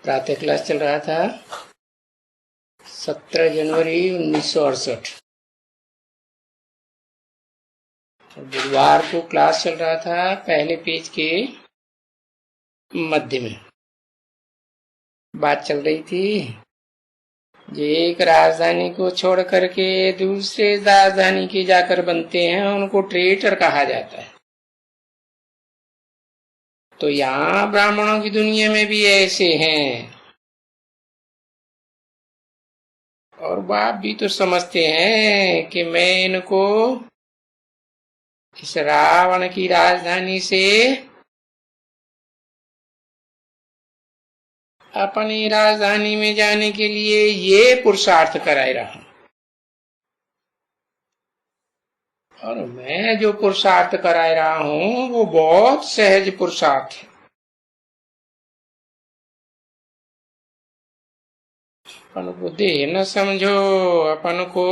प्रातः क्लास चल रहा था 17 जनवरी 1968। बुधवार को क्लास चल रहा था पहले पेज के मध्य में। बात चल रही थी जो एक राजधानी को छोड़ करके दूसरे राजधानी के जाकर बनते हैं उनको ट्रेटर कहा जाता है। तो यहाँ ब्राह्मणों की दुनिया में भी ऐसे हैं, और बाप भी तो समझते हैं कि मैं इनको इस रावण की राजधानी से अपनी राजधानी में जाने के लिए ये पुरुषार्थ कराए रहा हूं, और मैं जो पुरुषार्थ कराए रहा हूं वो बहुत सहज पुरुषार्थ है। अपन को देह न समझो, अपन को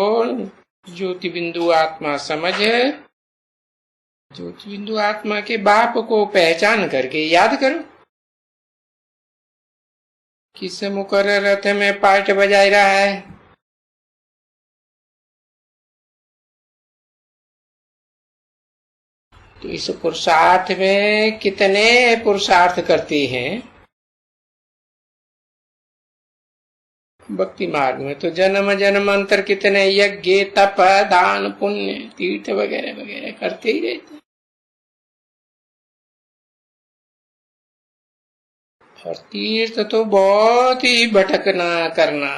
ज्योति बिंदु आत्मा समझ, ज्योति बिंदु आत्मा के बाप को पहचान करके याद करो। किस मुकर्रर रथ में पार्ट बजाय रहा है, तो इस पुरुषार्थ में कितने पुरुषार्थ करते हैं। भक्ति मार्ग में तो जन्म जन्मांतर कितने यज्ञ तप दान पुण्य तीर्थ वगैरह वगैरह करते ही रहते हैं। और तीर्थ तो बहुत ही भटकना करना,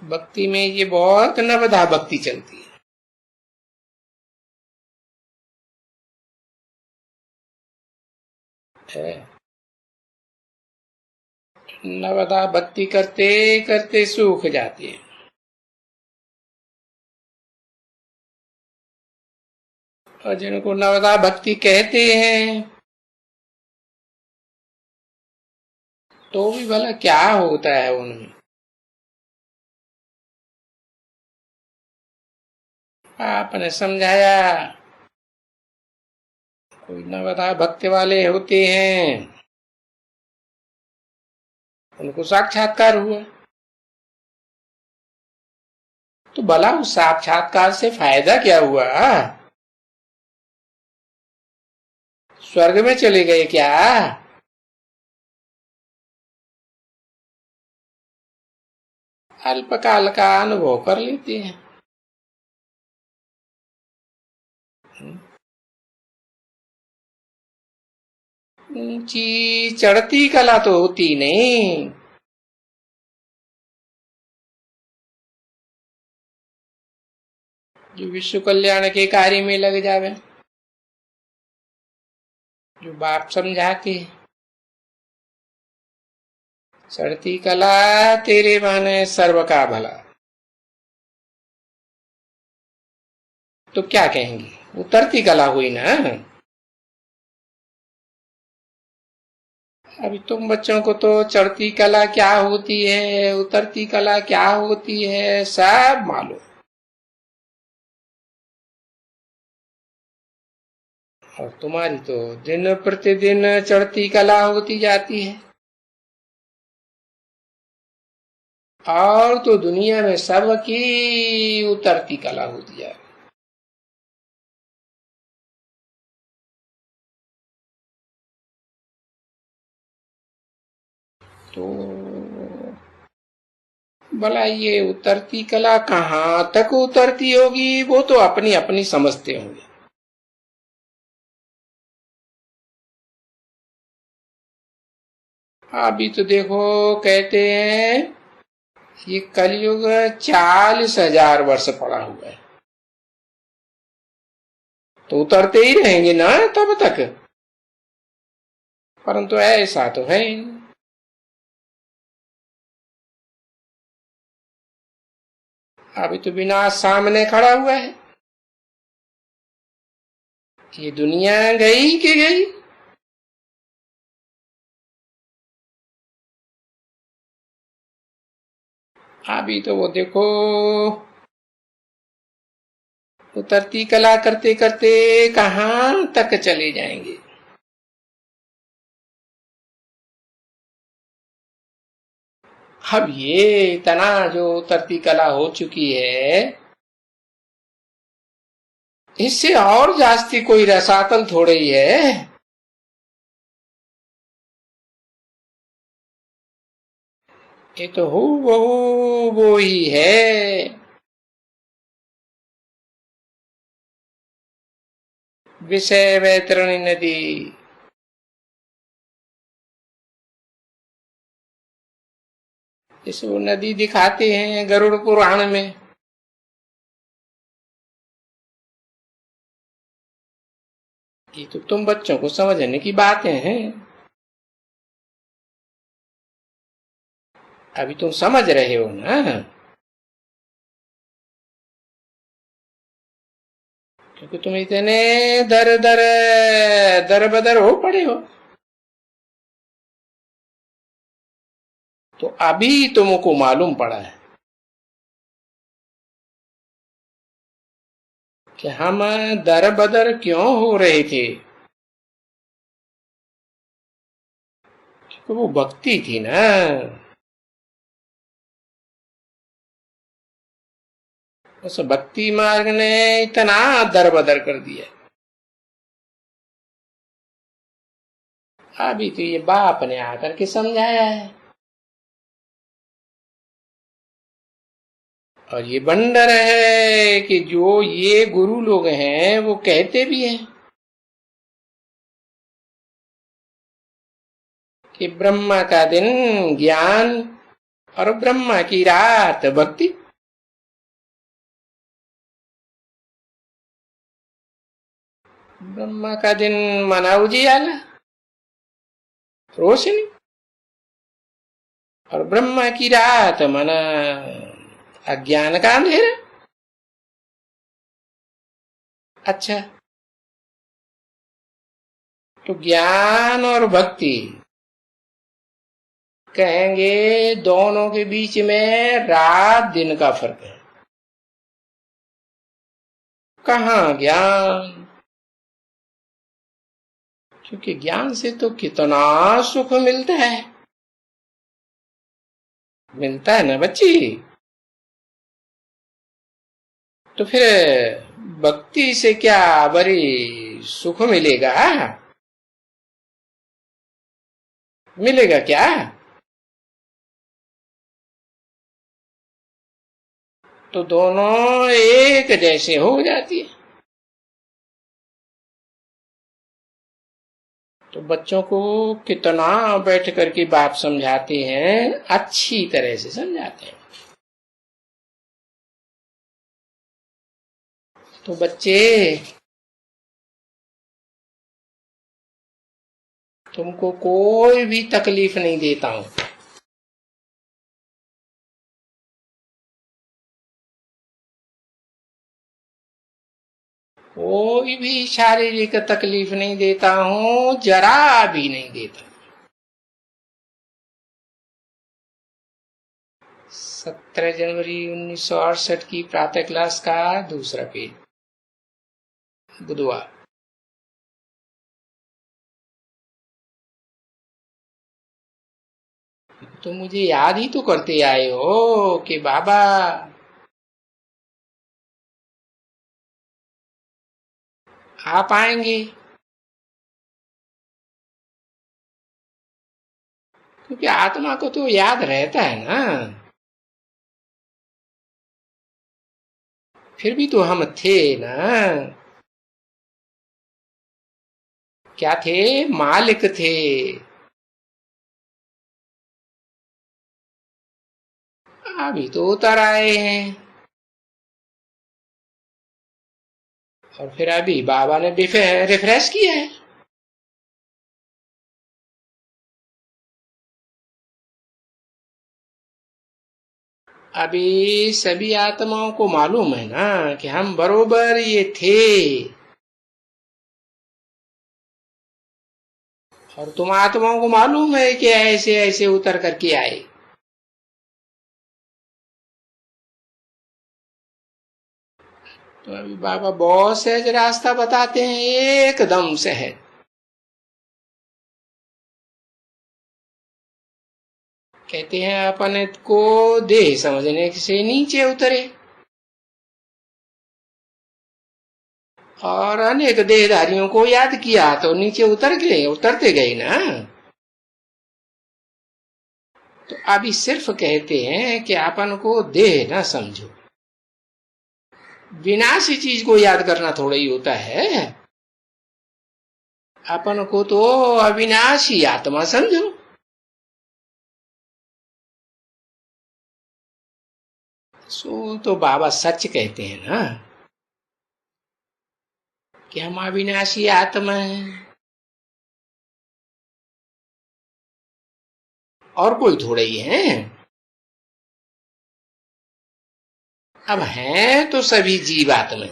भक्ति में ये बहुत नवधा भक्ति चलती है। नवधा भक्ति करते करते सूख जाती है। और जिनको नवधा भक्ति कहते हैं तो भी भला क्या होता है उनमें। आपने समझाया कोई नवधा भक्ति वाले होते हैं, उनको साक्षात्कार हुआ, तो भला उस साक्षात्कार से फायदा क्या हुआ? स्वर्ग में चले गए क्या? अल्पकाल का अनुभव कर लेते हैं। ऊंची चढ़ती कला तो होती नहीं। जो विश्व कल्याण के कार्य में लग जावे, जो बाप समझाते, चढ़ती कला तेरे माने सर्व का भला, तो क्या कहेंगे? उतरती कला हुई ना। अभी तुम बच्चों को तो चढ़ती कला क्या होती है, उतरती कला क्या होती है, सब मालूम। और तुम्हारी तो दिन प्रतिदिन चढ़ती कला होती जाती है, और तो दुनिया में सबकी उतरती कला होती जाती है। तो भला ये उतरती कला कहाँ तक उतरती होगी, वो तो अपनी अपनी समझते होंगे। अभी तो देखो कहते हैं ये कलयुग 40,000 वर्ष पड़ा हुआ है, तो उतरते ही रहेंगे ना तब तक। परंतु ऐसा तो है ही। अभी तो विनाश सामने खड़ा हुआ है। ये दुनिया गई कि गई? अभी तो वो देखो उतरती कला करते करते कहां तक चले जाएंगे। अब ये इतना जो उतरती कला हो चुकी है, इससे और जास्ती कोई रसातल थोड़े ही है। ये तो हूबहू वो ही है। विषय वैतरणी नदी। इसको नदी दिखाते हैं गरुड़ पुराण में। ये तो तुम बच्चों को समझने की बातें हैं। अभी तुम समझ रहे हो ना, क्योंकि तुम इतने दर दर दर बदर हो पड़े हो। तो अभी तुमको मालूम पड़ा है कि हम दर बदर क्यों हो रहे थे। क्योंकि वो भक्ति थी ना। उस भक्ति मार्ग ने इतना दर बदर कर दिया। अभी तो ये बाप ने आकर के समझाया है। और ये बंडर है कि जो ये गुरु लोग हैं वो कहते भी हैं कि ब्रह्मा का दिन ज्ञान और ब्रह्मा की रात भक्ति। ब्रह्मा का दिन मना उजियाला रोशनी, और ब्रह्मा की रात मना अज्ञान का अंधेरा। अच्छा, तो ज्ञान और भक्ति कहेंगे दोनों के बीच में रात दिन का फर्क है। कहाँ ज्ञान? क्योंकि ज्ञान से तो कितना सुख मिलता है। मिलता है ना बच्ची। तो फिर भक्ति से क्या बड़ी सुख मिलेगा? मिलेगा क्या? तो दोनों एक जैसे हो जाती है। तो बच्चों को कितना बैठ करके बात समझाते हैं, अच्छी तरह से समझाते हैं। तो बच्चे, तुमको कोई भी तकलीफ नहीं देता हूं। कोई भी शारीरिक तकलीफ नहीं देता हूं, जरा भी नहीं देता। 17 जनवरी 1968 की प्रातः क्लास का दूसरा पेज, बुधवार। तो मुझे याद ही तो करते आए हो कि बाबा आप आएंगे, क्योंकि आत्मा को तो याद रहता है ना। फिर भी तो हम थे ना। क्या थे? मालिक थे। अभी तो उतर आए हैं। और फिर अभी बाबा ने रिफ्रेश किया है। अभी सभी आत्माओं को मालूम है ना कि हम बरोबर ये थे। और तुम आत्माओं को मालूम है कि ऐसे ऐसे उतर करके आए। तो अभी बाबा बहुत सहज रास्ता बताते हैं, एकदम सहज। कहते हैं अपन को देह समझने से नीचे उतरे, और अनेक देहधारियों को याद किया तो नीचे उतरते गए ना। तो अभी सिर्फ कहते हैं कि अपन को देह ना समझो। विनाशी चीज को याद करना थोड़ा ही होता है। अपन को तो अविनाशी आत्मा समझो। सो तो बाबा सच कहते हैं ना कि हम अविनाशी आत्मा हैं, और कोई थोड़े ही हैं। अब हैं तो सभी जीवात्मा,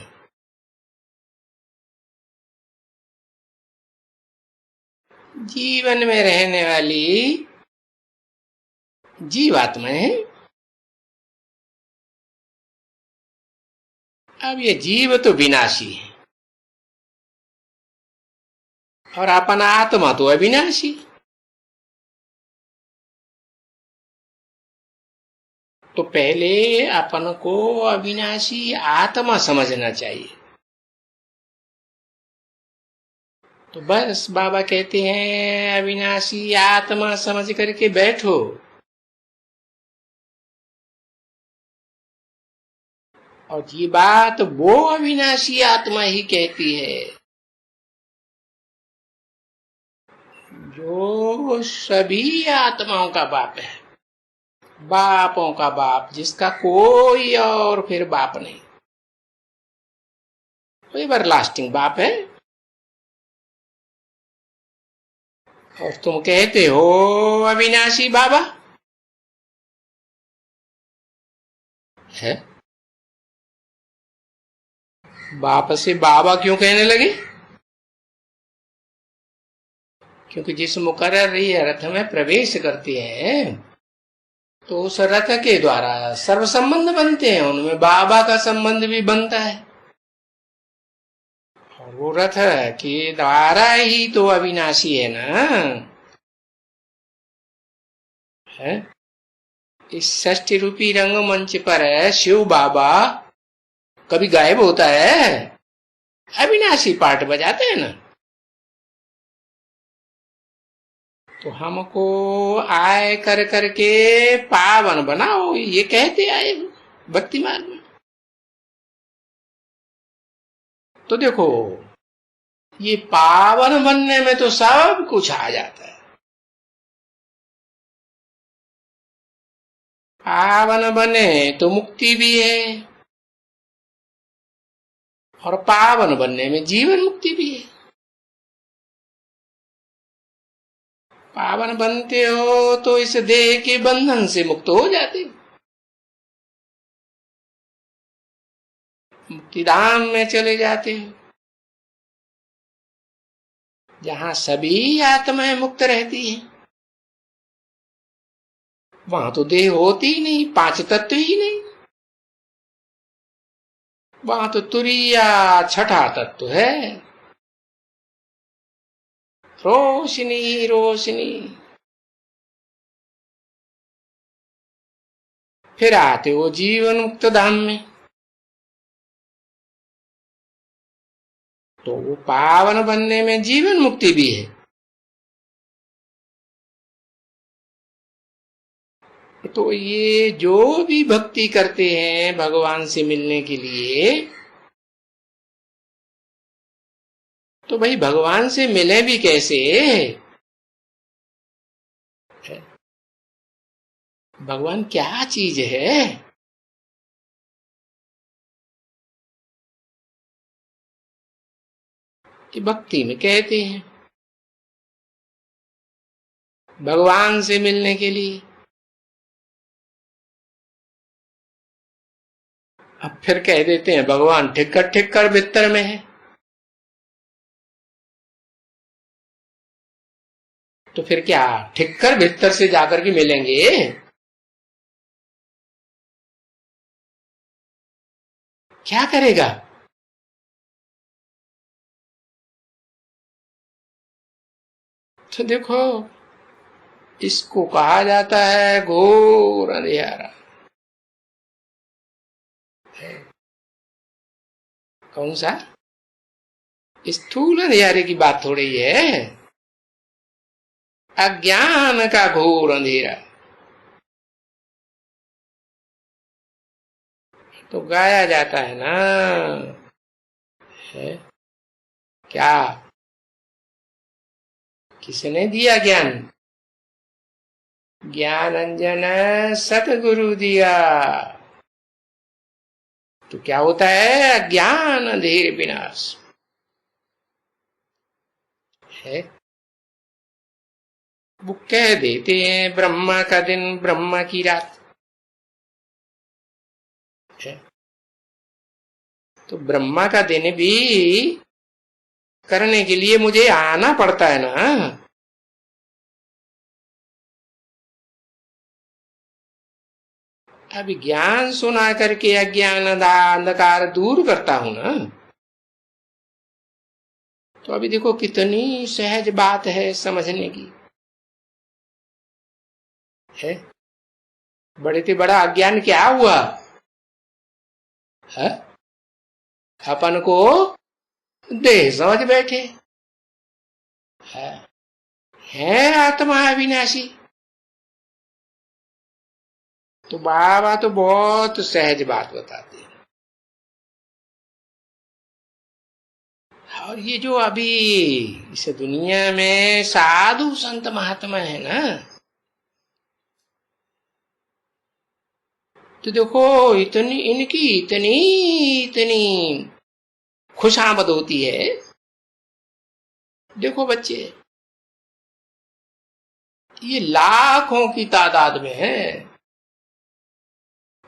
जीवन में रहने वाली जीवात्मा है। अब ये जीव तो विनाशी है और अपन आत्मा तो अविनाशी। तो पहले अपन को अविनाशी आत्मा समझना चाहिए। तो बस बाबा कहते हैं अविनाशी आत्मा समझ करके बैठो। और ये बात वो अविनाशी आत्मा ही कहती है जो सभी आत्माओं का बाप है, बापों का बाप, जिसका कोई और फिर बाप नहीं, वो एवरलास्टिंग बाप है। और तुम कहते हो अविनाशी बाबा है। बाप से बाबा क्यों कहने लगे? क्योंकि जिस मुकर्रर रथ में प्रवेश करते हैं तो उस रथ के द्वारा सर्व संबंध बनते हैं, उनमें बाबा का संबंध भी बनता है। और वो रथ के द्वारा ही तो अविनाशी है ना। है इस षष्ठी रूपी रंगमंच पर शिव बाबा कभी गायब होता है? अविनाशी पार्ट बजाते हैं ना। तो हमको आय कर करके पावन बनाओ, ये कहते आए भक्ति मार्ग में। तो देखो ये पावन बनने में तो सब कुछ आ जाता है। पावन बने तो मुक्ति भी है, और पावन बनने में जीवन मुक्ति भी है। पावन बनते हो तो इस देह के बंधन से मुक्त हो जाते हो, मुक्तिधाम में चले जाते हो, जहां सभी आत्माएं मुक्त रहती हैं। वहां तो देह होती ही नहीं, पांच तत्व ही नहीं। वहां तो तुरिया छठा तत्व है, रोशनी रोशनी। फिर आते हो जीवन मुक्त धाम में। तो वो पावन बनने में जीवन मुक्ति भी है। तो ये जो भी भक्ति करते हैं भगवान से मिलने के लिए, तो भाई भगवान से मिले भी कैसे? भगवान क्या चीज है? कि भक्ति में कहते हैं भगवान से मिलने के लिए। अब फिर कह देते हैं भगवान ठिक्कर ठिक्कर भीतर में है। तो फिर क्या ठिक्कर भीतर से जाकर के मिलेंगे? क्या करेगा? तो देखो इसको कहा जाता है घोर अंधेरा। कौन सा? स्थूल अंधेरे की बात हो रही है, अज्ञान का घोर अंधेरा। तो गाया जाता है ना, है क्या? किसने दिया ज्ञान? ज्ञान अंजन सतगुरु दिया। तो क्या होता है? अज्ञान अंधेर विनाश है। वो कह देते हैं ब्रह्मा का दिन ब्रह्मा की रात है। तो ब्रह्मा का दिन भी करने के लिए मुझे आना पड़ता है ना। अभी ज्ञान सुना करके अज्ञान अंधकार दूर करता हूं ना। तो अभी देखो कितनी सहज बात है समझने की है। बड़े से बड़ा अज्ञान क्या हुआ है? अपन को देह समझ बैठे है आत्मा अविनाशी। तो बाबा तो बहुत सहज बात बताते हैं। और ये जो अभी इस दुनिया में साधु संत महात्मा है ना, तो देखो इतनी इनकी इतनी इतनी खुशामद होती है। देखो बच्चे, ये लाखों की तादाद में है।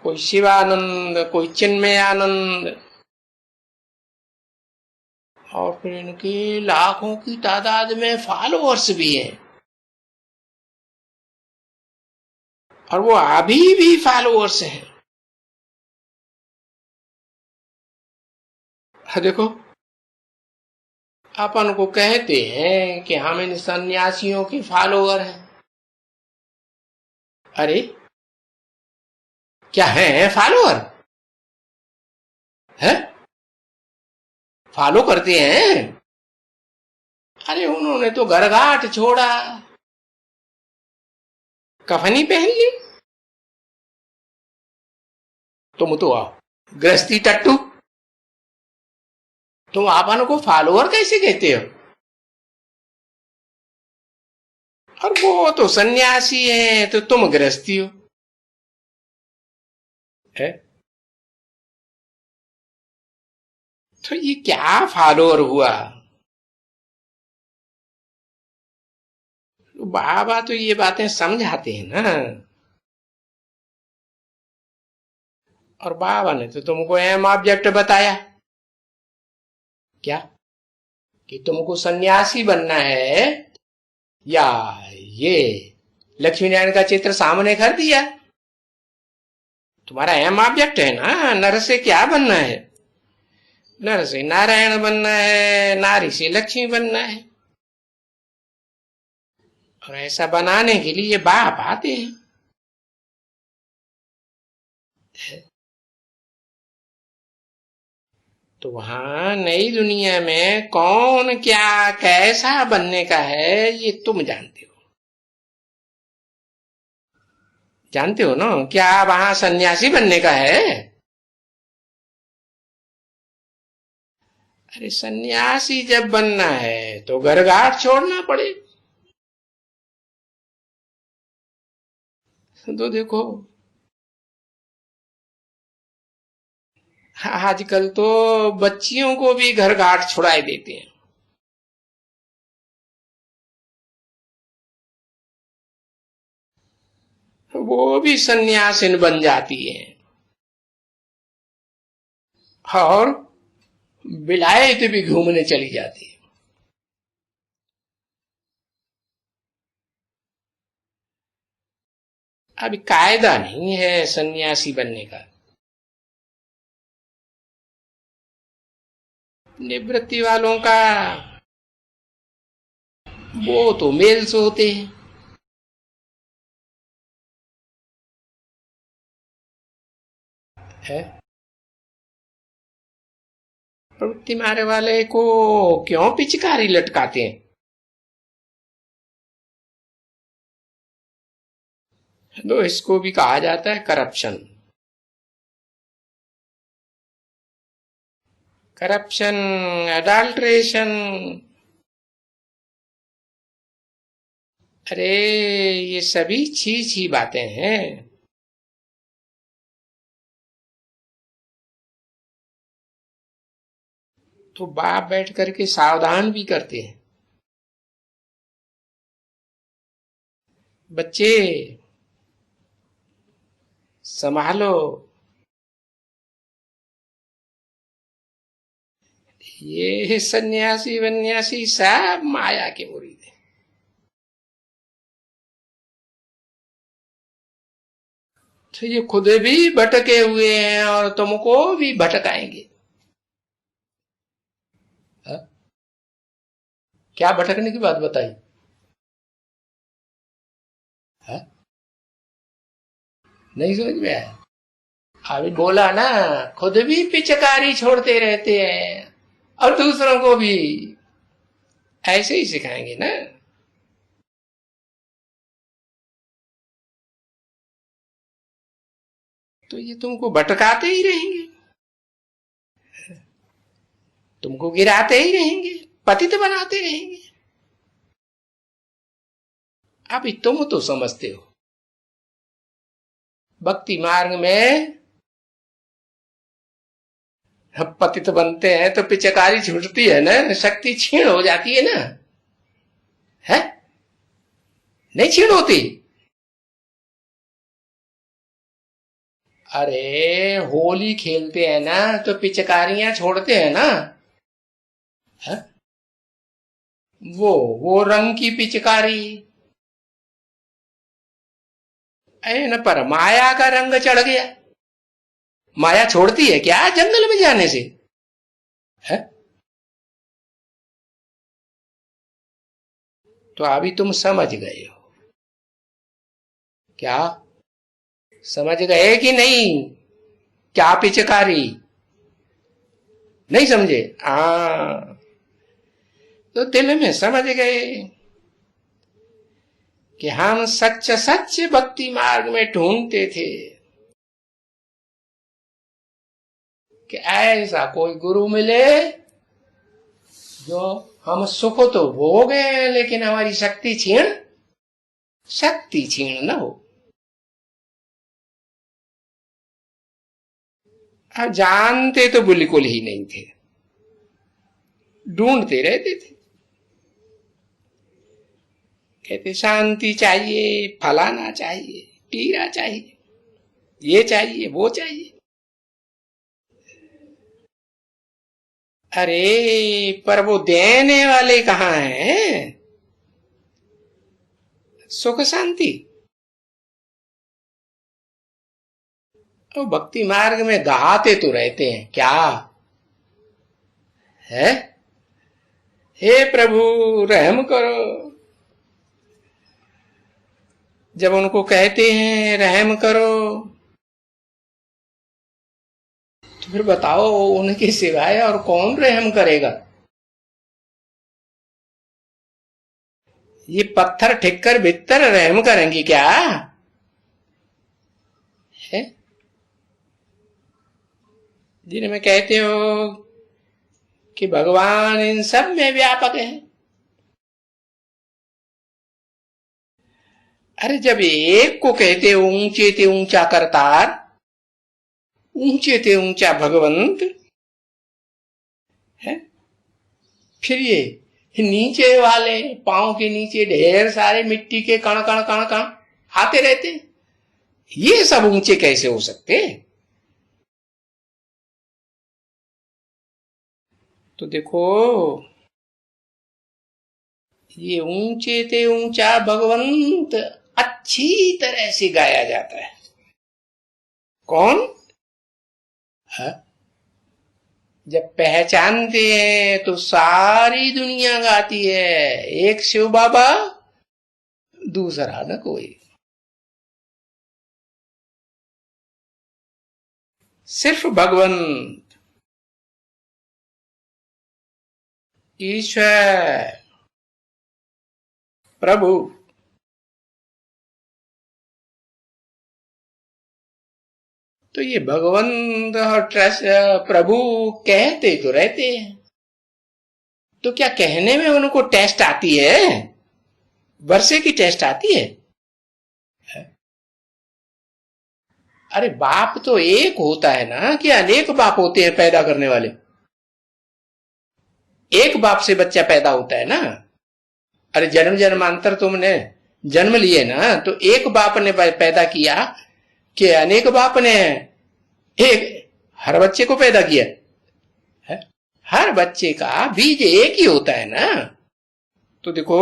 कोई शिवानंद, कोई चिन्मय आनंद, और फिर इनके लाखों की तादाद में फॉलोअर्स भी हैं। और वो अभी भी फॉलोअर्स हैं। देखो अपन को कहते हैं कि हम इन सन्यासियों के फॉलोअर हैं। अरे क्या है फॉलोअर? है फॉलो करते हैं? अरे उन्होंने तो घरघाट छोड़ा, कफनी पहन ली। तुम तो आओ गृहस्थी टट्टू, तुम आपन को फॉलोअर कैसे कहते हो? और वो तो सन्यासी है तो तुम गृहस्थी हो है? तो ये क्या फॉलोअर हुआ? बाबा तो ये बातें समझाते हैं ना। और बाबा ने तो तुमको एम ऑब्जेक्ट बताया क्या, कि तुमको सन्यासी बनना है, या ये लक्ष्मी नारायण का चित्र सामने कर दिया। तुम्हारा एम ऑब्जेक्ट है ना, नर से क्या बनना है? नर से नारायण बनना है, नारी से लक्ष्मी बनना है। और ऐसा बनाने के लिए बाप आते हैं। तो वहां नई दुनिया में कौन क्या कैसा बनने का है ये तुम जानते हो। जानते हो ना क्या वहां सन्यासी बनने का है? अरे सन्यासी जब बनना है तो घरघाट छोड़ना पड़े। तो देखो आजकल तो बच्चियों को भी घरघाट छुड़ाए देते हैं। वो भी सन्यासिन बन जाती है और विलायत भी घूमने चली जाती है। अभी कायदा नहीं है सन्यासी बनने का। निवृत्ति वालों का वो तो मेल से होते हैं। है। प्रवृत्ति मार्ग वाले को क्यों पिचकारी लटकाते हैं? तो इसको भी कहा जाता है करप्शन। Corruption, adulteration. अरे ये सभी छी बातें हैं। तो बाप बैठ करके सावधान भी करते हैं, बच्चे संभालो, ये सन्यासी वन्यासी सब माया के मुरीद हैं। तो ये खुद भी भटके हुए हैं और तुमको भी भटकाएंगे। हा? क्या भटकने की बात बताई? हा? नहीं समझ में आया? अभी बोला ना, खुद भी पिचकारी छोड़ते रहते हैं और दूसरों को भी ऐसे ही सिखाएंगे ना। तो ये तुमको भटकाते ही रहेंगे, तुमको गिराते ही रहेंगे, पतित बनाते रहेंगे। अभी तुम तो समझते हो भक्ति मार्ग में पतित बनते हैं तो पिचकारी छूटती है ना, शक्ति क्षीण हो जाती है ना। है नहीं क्षीण होती? अरे होली खेलते हैं ना तो पिचकारियां छोड़ते हैं ना। है? वो रंग की पिचकारी है ना, पर माया का रंग चढ़ गया। माया छोड़ती है क्या जंगल में जाने से? है? तो अभी तुम समझ गए हो क्या? समझ गए कि नहीं? क्या पिचकारी? नहीं समझे? तो दिल में समझ गए कि हम सच सच भक्ति मार्ग में ढूंढते थे कि ऐसा कोई गुरु मिले जो हम सुख तो भोगे लेकिन हमारी शक्ति क्षीण न हो। अब जानते तो बिल्कुल ही नहीं थे, ढूंढते रहते थे। कहते शांति चाहिए, फलाना चाहिए, टीरा चाहिए, ये चाहिए, वो चाहिए। अरे पर वो देने वाले कहाँ हैं? सुख शांति। तो भक्ति मार्ग में गाते तो रहते हैं क्या है? हे प्रभु रहम करो। जब उनको कहते हैं रहम करो तो फिर बताओ उनके सिवाय और कौन रहम करेगा? ये पत्थर ठिक्कर भित्तर रहम करेंगी क्या है? जिनमें कहते हो कि भगवान इन सब में व्यापक है। अरे जब एक को कहते हो ऊंचे ते ऊंचा करतार, ऊंचे ते ऊंचा भगवंत है, फिर ये नीचे वाले पांव के नीचे ढेर सारे मिट्टी के कण कण कण कण आते रहते, ये सब ऊंचे कैसे हो सकते? तो देखो ये ऊंचे ते ऊंचा भगवंत अच्छी तरह से गाया जाता है। कौन है? जब पहचानते हैं तो सारी दुनिया गाती है, एक शिव बाबा दूसरा न कोई। सिर्फ भगवंत, ईश्वर, प्रभु। तो ये भगवंत और ट्रस्ट प्रभु कहते तो रहते हैं, तो क्या कहने में उनको टेस्ट आती है? वर्षे की टेस्ट आती है? अरे बाप तो एक होता है ना, कि अनेक बाप होते हैं पैदा करने वाले? एक बाप से बच्चा पैदा होता है ना। अरे जन्म जन्मांतर तुमने जन्म लिए ना, तो एक बाप ने पैदा किया कि अनेक बाप ने एक हर बच्चे को पैदा किया है? हर बच्चे का बीज एक ही होता है ना। तो देखो,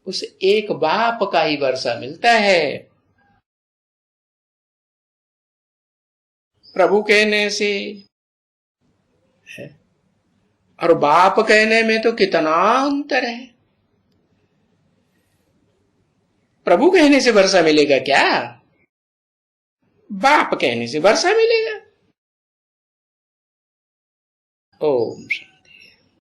उस एक बाप का ही वर्षा मिलता है। प्रभु कहने से है, और बाप कहने में तो कितना अंतर है। प्रभु कहने से वर्षा मिलेगा क्या? बाप कहने से वर्षा मिलेगा। ओम।